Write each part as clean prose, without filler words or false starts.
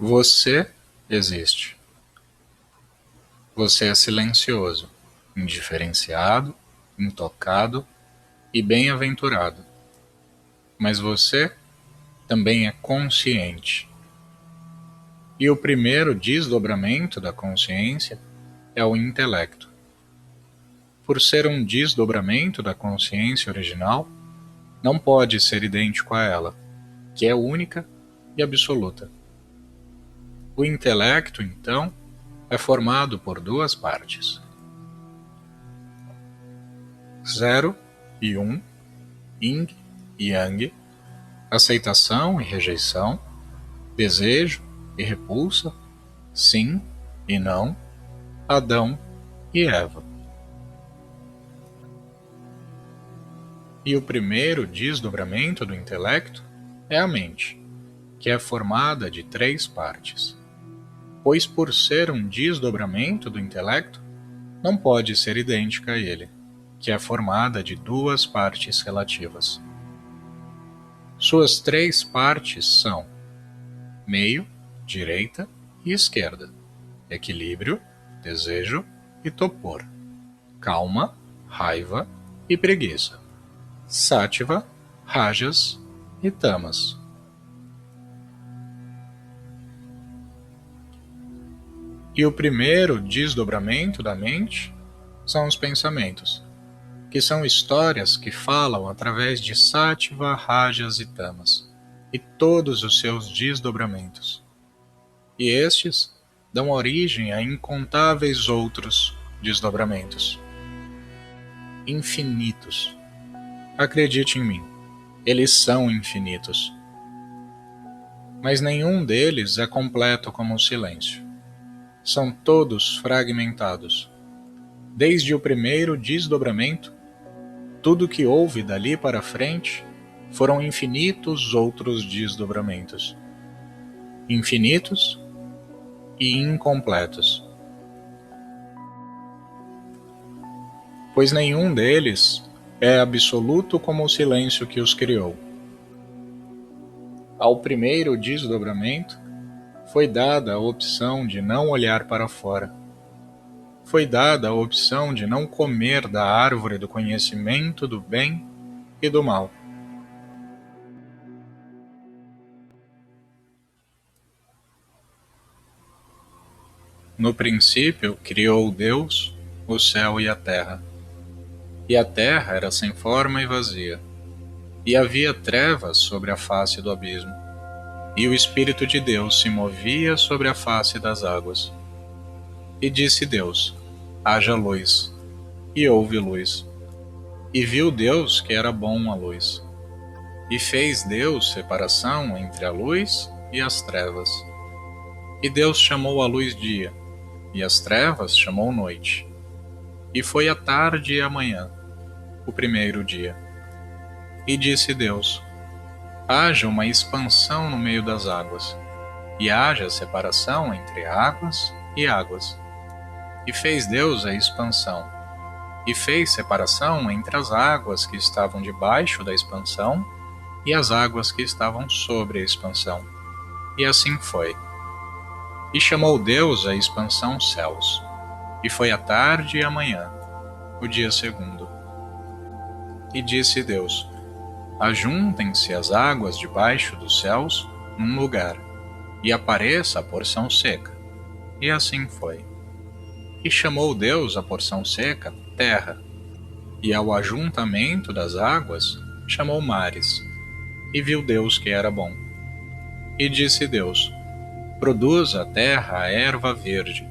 Você existe. Você é silencioso, indiferenciado, intocado e bem-aventurado. Mas você também é consciente. E o primeiro desdobramento da consciência é o intelecto. Por ser um desdobramento da consciência original, não pode ser idêntico a ela, que é única e absoluta. O intelecto, então, é formado por duas partes: 0 e 1, yin e yang, aceitação e rejeição, desejo e repulsa, sim e não, Adão e Eva. E o primeiro desdobramento do intelecto é a mente, que é formada de 3 partes. Pois por ser um desdobramento do intelecto, não pode ser idêntica a ele, que é formada de 2 partes relativas. Suas 3 partes são meio, direita e esquerda, equilíbrio, desejo e topor, calma, raiva e preguiça, sátiva, rajas e tamas. E o primeiro desdobramento da mente são os pensamentos, que são histórias que falam através de sátiva, rajas e tamas, e todos os seus desdobramentos. E estes dão origem a incontáveis outros desdobramentos. Infinitos. Acredite em mim, eles são infinitos. Mas nenhum deles é completo como o silêncio. São todos fragmentados. Desde o primeiro desdobramento, tudo que houve dali para frente foram infinitos outros desdobramentos. Infinitos e incompletos. Pois nenhum deles é absoluto como o silêncio que os criou. Ao primeiro desdobramento, foi dada a opção de não olhar para fora. Foi dada a opção de não comer da árvore do conhecimento do bem e do mal. No princípio, criou Deus o céu e a terra. E a terra era sem forma e vazia, e havia trevas sobre a face do abismo, e o Espírito de Deus se movia sobre a face das águas. E disse Deus: haja luz, e houve luz. E viu Deus que era bom a luz. E fez Deus separação entre a luz e as trevas. E Deus chamou a luz dia, e as trevas chamou noite. E foi a tarde e a manhã, o primeiro dia. E disse Deus: haja uma expansão no meio das águas, e haja separação entre águas e águas. E fez Deus a expansão, e fez separação entre as águas que estavam debaixo da expansão e as águas que estavam sobre a expansão. E assim foi. E chamou Deus a expansão céus. E foi a tarde e a manhã, o dia segundo. E disse Deus: ajuntem-se as águas debaixo dos céus num lugar, e apareça a porção seca. E assim foi. E chamou Deus a porção seca terra, e ao ajuntamento das águas chamou mares. E viu Deus que era bom. E disse Deus: produza a terra a erva verde,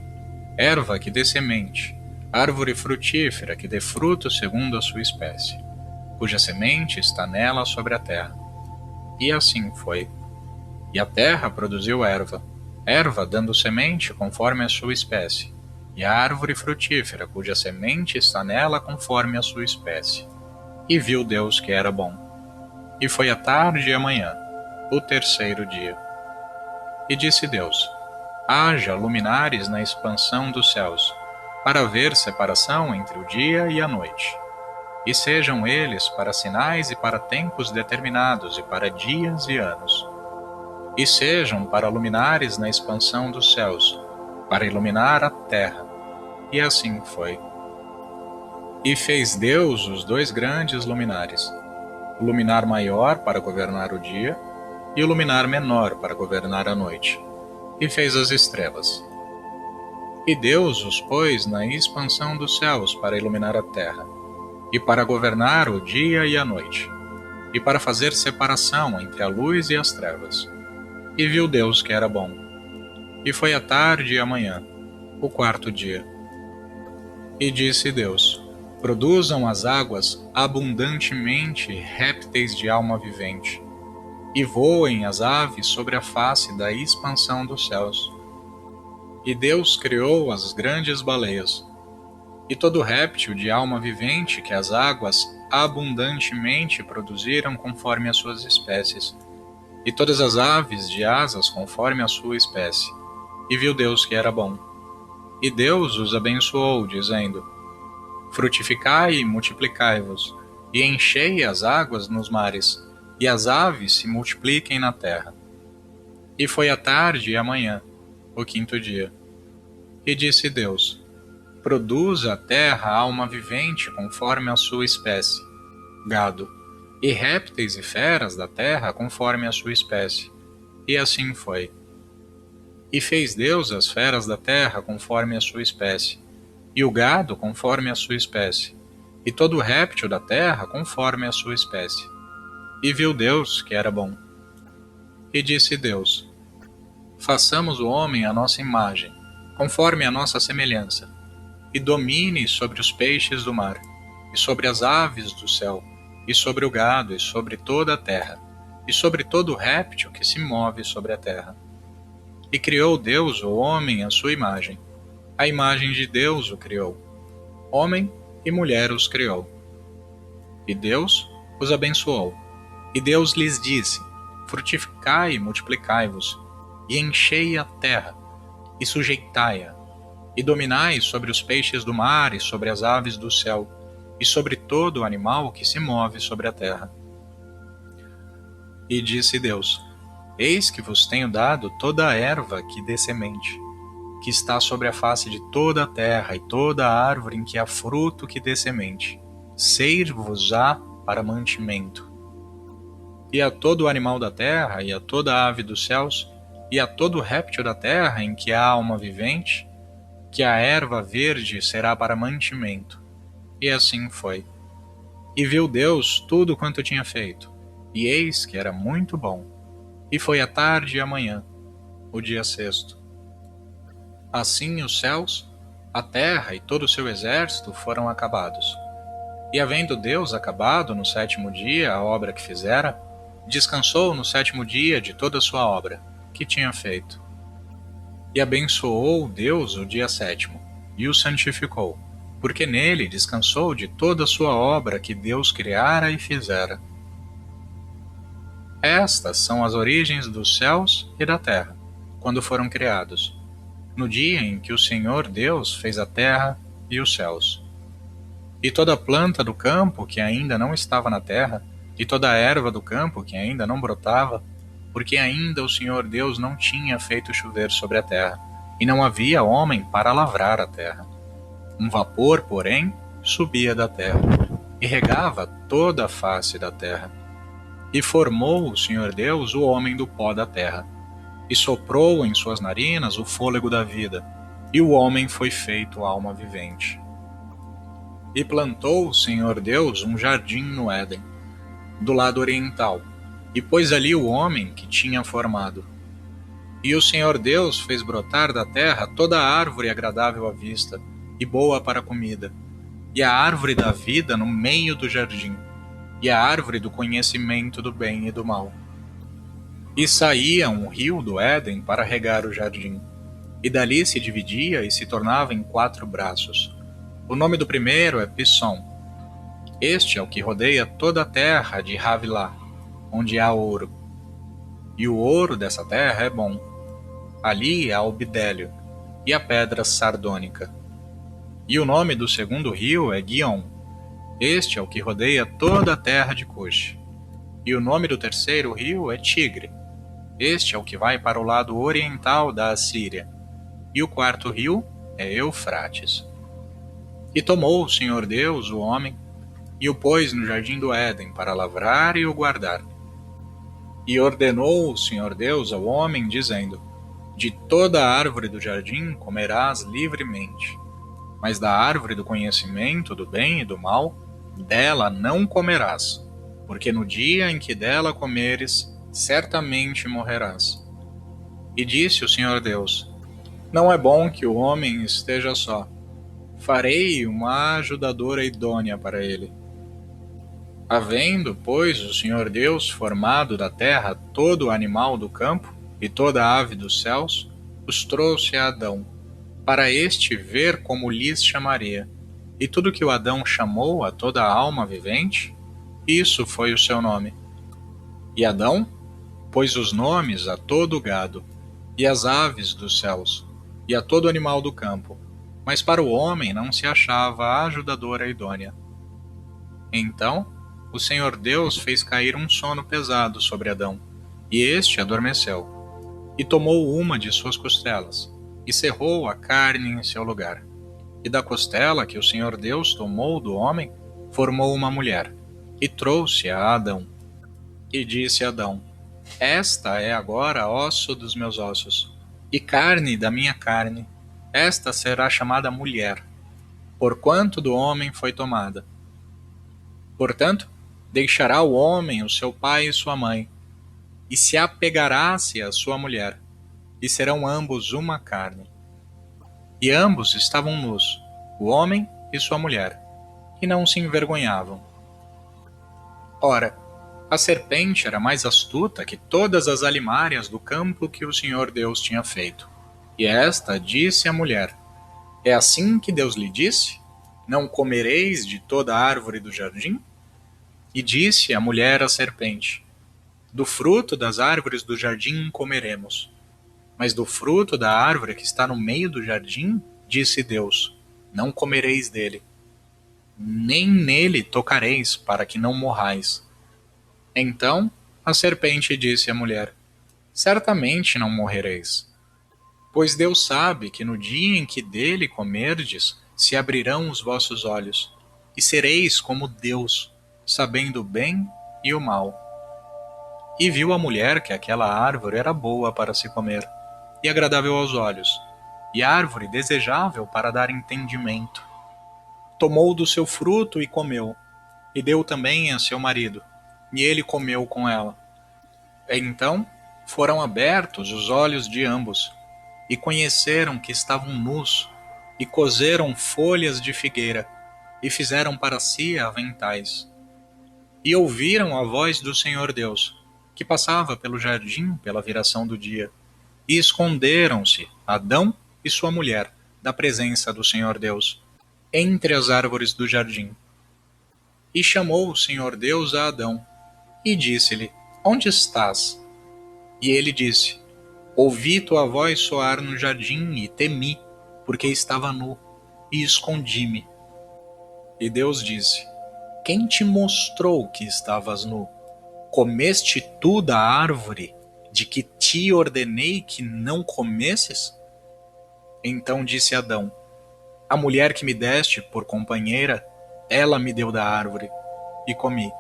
erva que dê semente, árvore frutífera que dê fruto segundo a sua espécie, cuja semente está nela sobre a terra. E assim foi. E a terra produziu erva, erva dando semente conforme a sua espécie, e a árvore frutífera cuja semente está nela conforme a sua espécie. E viu Deus que era bom. E foi a tarde e a manhã, o terceiro dia. E disse Deus: haja luminares na expansão dos céus, para haver separação entre o dia e a noite. E sejam eles para sinais e para tempos determinados e para dias e anos. e sejam para luminares na expansão dos céus, para iluminar a terra. E assim foi. E fez Deus os 2 grandes luminares, o luminar maior para governar o dia, e o luminar menor para governar a noite. E fez as estrelas. E Deus os pôs na expansão dos céus para iluminar a terra, e para governar o dia e a noite, e para fazer separação entre a luz e as trevas. E viu Deus que era bom. E foi a tarde e a manhã, o 4º dia. E disse Deus: produzam as águas abundantemente répteis de alma vivente, e voem as aves sobre a face da expansão dos céus. E Deus criou as grandes baleias, e todo réptil de alma vivente que as águas abundantemente produziram conforme as suas espécies, e todas as aves de asas conforme a sua espécie. E viu Deus que era bom. E Deus os abençoou, dizendo: frutificai e multiplicai-vos, e enchei as águas nos mares, e as aves se multipliquem na terra. E foi a tarde e a manhã, o 5º dia. E disse Deus: produza a terra alma vivente conforme a sua espécie, gado, e répteis e feras da terra conforme a sua espécie. E assim foi. E fez Deus as feras da terra conforme a sua espécie, e o gado conforme a sua espécie, e todo réptil da terra conforme a sua espécie. E viu Deus que era bom. E disse Deus: façamos o homem à nossa imagem, conforme a nossa semelhança, e domine sobre os peixes do mar, e sobre as aves do céu, e sobre o gado, e sobre toda a terra, e sobre todo réptil que se move sobre a terra. E criou Deus o homem à sua imagem. A imagem de Deus o criou. Homem e mulher os criou. E Deus os abençoou. E Deus lhes disse: frutificai e multiplicai-vos, e enchei a terra, e sujeitai-a, e dominai sobre os peixes do mar, e sobre as aves do céu, e sobre todo o animal que se move sobre a terra. E disse Deus: eis que vos tenho dado toda a erva que dê semente, que está sobre a face de toda a terra, e toda a árvore em que há fruto que dê semente, ser-vos-á para mantimento. E a todo o animal da terra, e a toda a ave dos céus, e a todo réptil da terra em que há alma vivente, que a erva verde será para mantimento. E assim foi. E viu Deus tudo quanto tinha feito, e eis que era muito bom. E foi a tarde e a manhã, o dia 6º. Assim os céus, a terra e todo o seu exército foram acabados. E havendo Deus acabado no 7º dia a obra que fizera, descansou no 7º dia de toda a sua obra, que tinha feito. E abençoou Deus o dia 7º, e o santificou, porque nele descansou de toda a sua obra que Deus criara e fizera. Estas são as origens dos céus e da terra, quando foram criados, no dia em que o Senhor Deus fez a terra e os céus. E toda a planta do campo que ainda não estava na terra, e toda a erva do campo que ainda não brotava, porque ainda o Senhor Deus não tinha feito chover sobre a terra, e não havia homem para lavrar a terra. Um vapor, porém, subia da terra, e regava toda a face da terra. E formou o Senhor Deus o homem do pó da terra, e soprou em suas narinas o fôlego da vida, e o homem foi feito alma vivente. E plantou o Senhor Deus um jardim no Éden, do lado oriental, e pôs ali o homem que tinha formado. E o Senhor Deus fez brotar da terra toda a árvore agradável à vista, e boa para a comida, e a árvore da vida no meio do jardim, e a árvore do conhecimento do bem e do mal. E saía um rio do Éden para regar o jardim, e dali se dividia e se tornava em 4 braços. O nome do primeiro é Pissom. Este é o que rodeia toda a terra de Havilá, onde há ouro. E o ouro dessa terra é bom. Ali há o bidélio, e a pedra sardônica. E o nome do segundo rio é Guion. Este é o que rodeia toda a terra de Cush. E o nome do terceiro rio é Tigre. Este é o que vai para o lado oriental da Assíria, e o quarto rio é Eufrates. E tomou o Senhor Deus o homem, e o pôs no jardim do Éden para lavrar e o guardar. E ordenou o Senhor Deus ao homem, dizendo: De toda a árvore do jardim comerás livremente, mas da árvore do conhecimento do bem e do mal, dela não comerás, porque no dia em que dela comeres, certamente morrerás. E disse o Senhor Deus: Não é bom que o homem esteja só. Farei uma ajudadora idônea para ele. Havendo, pois, o Senhor Deus formado da terra todo animal do campo e toda ave dos céus, os trouxe a Adão, para este ver como lhes chamaria. E tudo que o Adão chamou a toda a alma vivente, isso foi o seu nome. E Adão pôs os nomes a todo o gado, e às aves dos céus, e a todo animal do campo. Mas para o homem não se achava a ajudadora idônea. Então o Senhor Deus fez cair um sono pesado sobre Adão, e este adormeceu. E tomou uma de suas costelas, e cerrou a carne em seu lugar. E da costela que o Senhor Deus tomou do homem, formou uma mulher, e trouxe-a a Adão. E disse Adão: Esta é agora osso dos meus ossos, e carne da minha carne. Esta será chamada mulher, porquanto do homem foi tomada. Portanto, deixará o homem o seu pai e sua mãe, e se apegará-se à sua mulher, e serão ambos uma carne. E ambos estavam nus, o homem e sua mulher, e não se envergonhavam. Ora, a serpente era mais astuta que todas as alimárias do campo que o Senhor Deus tinha feito. E esta disse à mulher: É assim que Deus lhe disse? Não comereis de toda a árvore do jardim? E disse a mulher à serpente: Do fruto das árvores do jardim comeremos. Mas do fruto da árvore que está no meio do jardim, disse Deus: Não comereis dele, nem nele tocareis, para que não morrais. Então a serpente disse à mulher: Certamente não morrereis. Pois Deus sabe que no dia em que dele comerdes, se abrirão os vossos olhos, e sereis como Deus, sabendo o bem e o mal. E viu a mulher que aquela árvore era boa para se comer, e agradável aos olhos, e árvore desejável para dar entendimento. Tomou do seu fruto e comeu, e deu também a seu marido, e ele comeu com ela. Então foram abertos os olhos de ambos, e conheceram que estavam nus, e coseram folhas de figueira, e fizeram para si aventais. E ouviram a voz do Senhor Deus, que passava pelo jardim pela viração do dia, e esconderam-se Adão e sua mulher da presença do Senhor Deus, entre as árvores do jardim. E chamou o Senhor Deus a Adão, e disse-lhe: Onde estás? E ele disse: Ouvi tua voz soar no jardim e temi, porque estava nu, e escondi-me. E Deus disse: Quem te mostrou que estavas nu? Comeste tu da árvore de que te ordenei que não comesses? Então disse Adão: A mulher que me deste por companheira, ela me deu da árvore, e comi.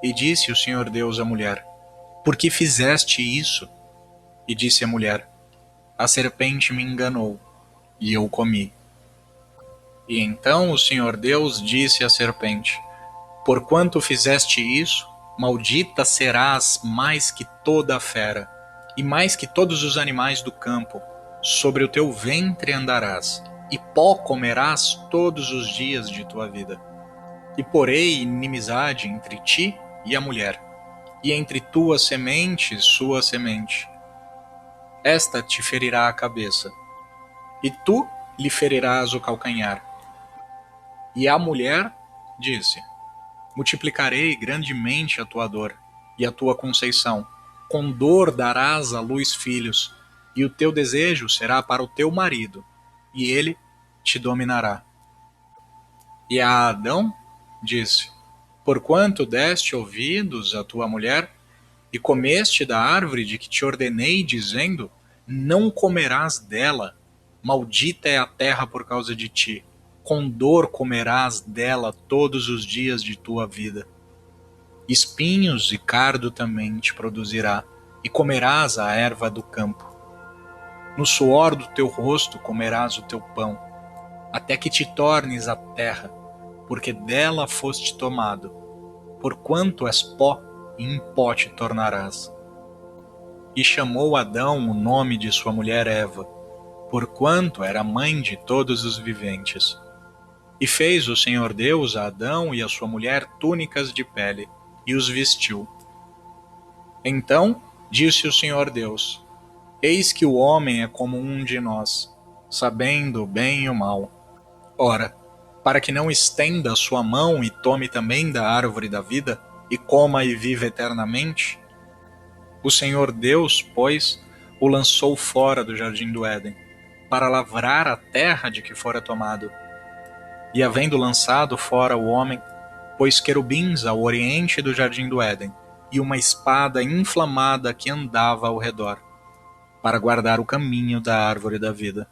E disse o Senhor Deus à mulher: Por que fizeste isso? E disse a mulher: A serpente me enganou, e eu comi. E então o Senhor Deus disse à serpente: Porquanto fizeste isso, maldita serás mais que toda a fera, e mais que todos os animais do campo. Sobre o teu ventre andarás, e pó comerás todos os dias de tua vida. E porei inimizade entre ti e a mulher, e entre tua semente e sua semente. Esta te ferirá a cabeça, e tu lhe ferirás o calcanhar. E a mulher disse: Multiplicarei grandemente a tua dor e a tua conceição. Com dor darás à luz filhos, e o teu desejo será para o teu marido, e ele te dominará. E a Adão disse: Porquanto deste ouvidos à tua mulher, e comeste da árvore de que te ordenei, dizendo: não comerás dela, maldita é a terra por causa de ti, com dor comerás dela todos os dias de tua vida. Espinhos e cardo também te produzirá, e comerás a erva do campo. No suor do teu rosto comerás o teu pão, até que te tornes a terra, porque dela foste tomado. Porquanto és pó, e em pó te tornarás. E chamou Adão o nome de sua mulher Eva, porquanto era mãe de todos os viventes. E fez o Senhor Deus a Adão e a sua mulher túnicas de pele, e os vestiu. Então disse o Senhor Deus: eis que o homem é como um de nós, sabendo o bem e o mal. Ora, para que não estenda a sua mão e tome também da árvore da vida, e coma e viva eternamente, o Senhor Deus, pois, o lançou fora do jardim do Éden, para lavrar a terra de que fora tomado. E havendo lançado fora o homem, pôs querubins ao oriente do jardim do Éden, e uma espada inflamada que andava ao redor, para guardar o caminho da árvore da vida.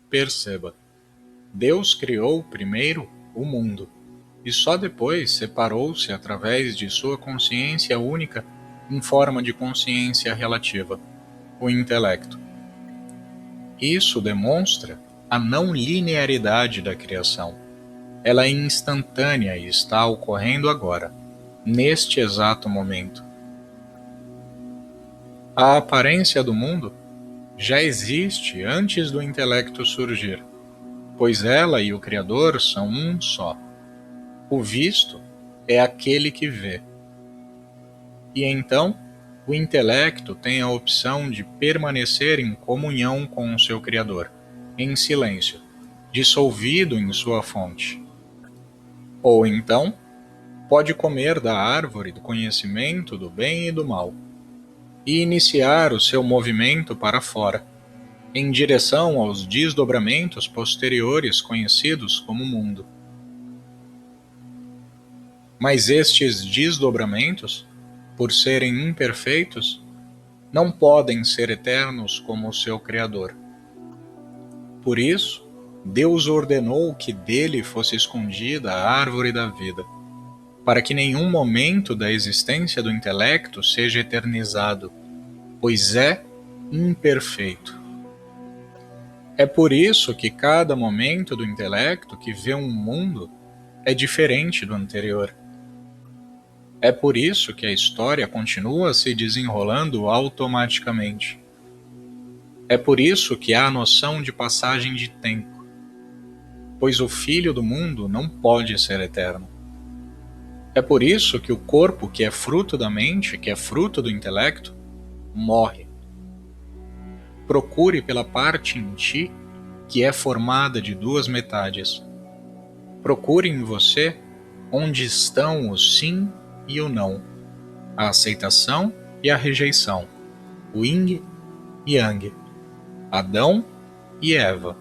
Perceba, Deus criou primeiro o mundo, e só depois separou-se através de sua consciência única em forma de consciência relativa, o intelecto. Isso demonstra a não linearidade da criação. Ela é instantânea e está ocorrendo agora, neste exato momento. A aparência do mundo já existe antes do intelecto surgir, pois ela e o Criador são um só. O visto é aquele que vê. E então, o intelecto tem a opção de permanecer em comunhão com o seu Criador, em silêncio, dissolvido em sua fonte. Ou então, pode comer da árvore do conhecimento do bem e do mal, e iniciar o seu movimento para fora, em direção aos desdobramentos posteriores conhecidos como mundo. Mas estes desdobramentos, por serem imperfeitos, não podem ser eternos como o seu Criador. Por isso, Deus ordenou que dele fosse escondida a árvore da vida, para que nenhum momento da existência do intelecto seja eternizado, pois é imperfeito. É por isso que cada momento do intelecto que vê um mundo é diferente do anterior. É por isso que a história continua se desenrolando automaticamente. É por isso que há a noção de passagem de tempo, pois o filho do mundo não pode ser eterno. É por isso que o corpo que é fruto da mente, que é fruto do intelecto, morre. Procure pela parte em ti que é formada de duas metades. Procure em você onde estão o sim e o não, a aceitação e a rejeição, o yin e yang, Adão e Eva,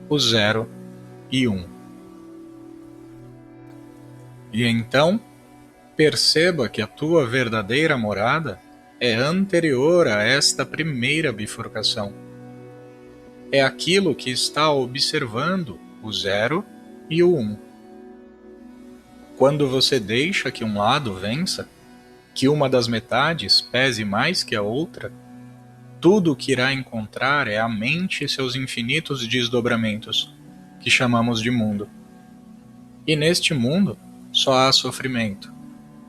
o 0 e 1. E então, perceba que a tua verdadeira morada é anterior a esta primeira bifurcação. É aquilo que está observando o 0 e o 1. Quando você deixa que um lado vença, que uma das metades pese mais que a outra, tudo o que irá encontrar é a mente e seus infinitos desdobramentos, que chamamos de mundo. E neste mundo só há sofrimento,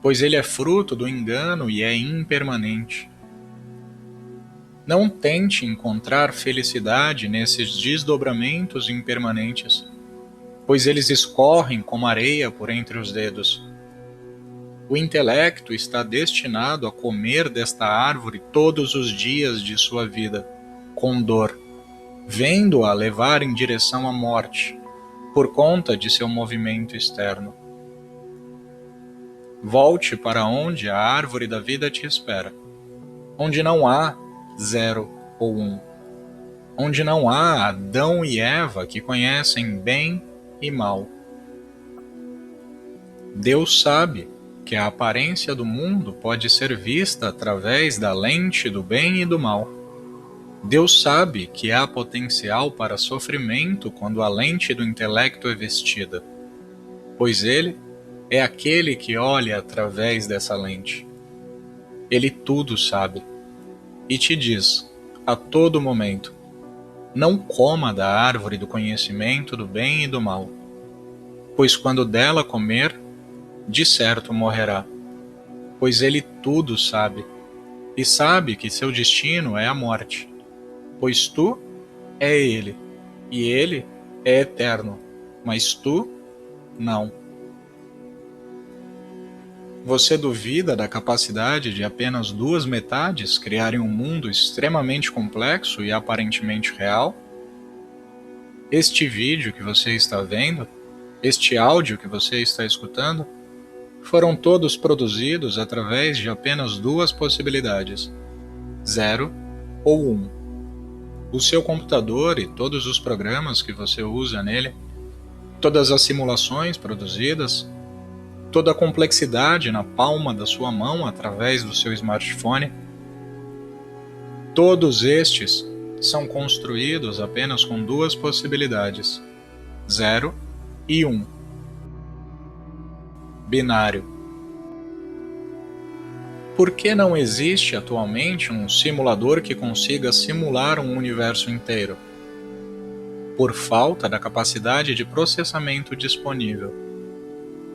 pois ele é fruto do engano e é impermanente. Não tente encontrar felicidade nesses desdobramentos impermanentes, pois eles escorrem como areia por entre os dedos. O intelecto está destinado a comer desta árvore todos os dias de sua vida, com dor, vendo-a levar em direção à morte, por conta de seu movimento externo. Volte para onde a árvore da vida te espera, onde não há 0 ou 1, onde não há Adão e Eva que conhecem bem e mal. Deus sabe que a aparência do mundo pode ser vista através da lente do bem e do mal. Deus sabe que há potencial para sofrimento quando a lente do intelecto é vestida, pois Ele é aquele que olha através dessa lente. Ele tudo sabe e te diz, a todo momento, não coma da árvore do conhecimento do bem e do mal, pois quando dela comer, de certo morrerá, pois Ele tudo sabe, e sabe que seu destino é a morte, pois tu é Ele, e Ele é eterno, mas tu não. Você duvida da capacidade de apenas duas metades criarem um mundo extremamente complexo e aparentemente real? Este vídeo que você está vendo, este áudio que você está escutando, foram todos produzidos através de apenas duas possibilidades, 0 ou 1. O seu computador e todos os programas que você usa nele, todas as simulações produzidas, toda a complexidade na palma da sua mão através do seu smartphone, todos estes são construídos apenas com duas possibilidades, 0 e 1. Binário. Por que não existe atualmente um simulador que consiga simular um universo inteiro? Por falta da capacidade de processamento disponível.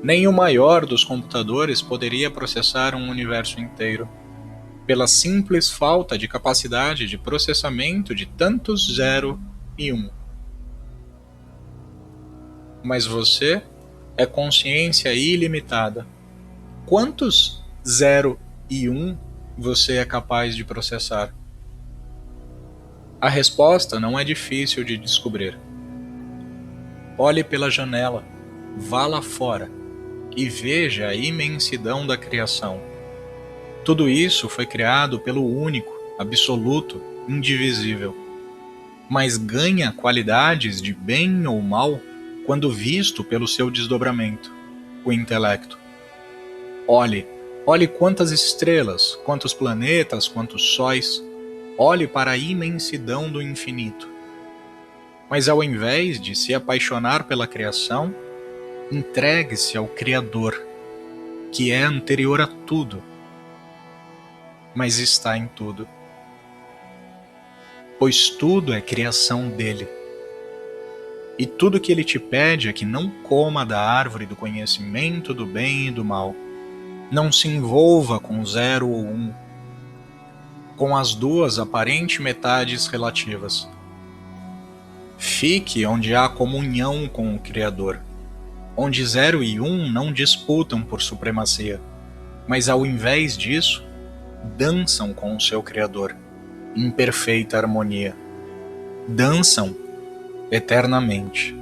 Nem o maior dos computadores poderia processar um universo inteiro, pela simples falta de capacidade de processamento de tantos 0 e 1. Mas você é consciência ilimitada. Quantos 0 e 1 você é capaz de processar? A resposta não é difícil de descobrir. Olhe pela janela, vá lá fora e veja a imensidão da criação. Tudo isso foi criado pelo único, absoluto, indivisível, mas ganha qualidades de bem ou mal quando visto pelo seu desdobramento, o intelecto. Olhe quantas estrelas, quantos planetas, quantos sóis. Olhe para a imensidão do infinito. Mas ao invés de se apaixonar pela criação, entregue-se ao Criador, que é anterior a tudo, mas está em tudo. Pois tudo é criação dele. E tudo que ele te pede é que não coma da árvore do conhecimento do bem e do mal. Não se envolva com 0 ou 1, com as duas aparentes metades relativas. Fique onde há comunhão com o Criador, onde 0 e 1 não disputam por supremacia, mas ao invés disso, dançam com o seu Criador, em perfeita harmonia. Dançam eternamente.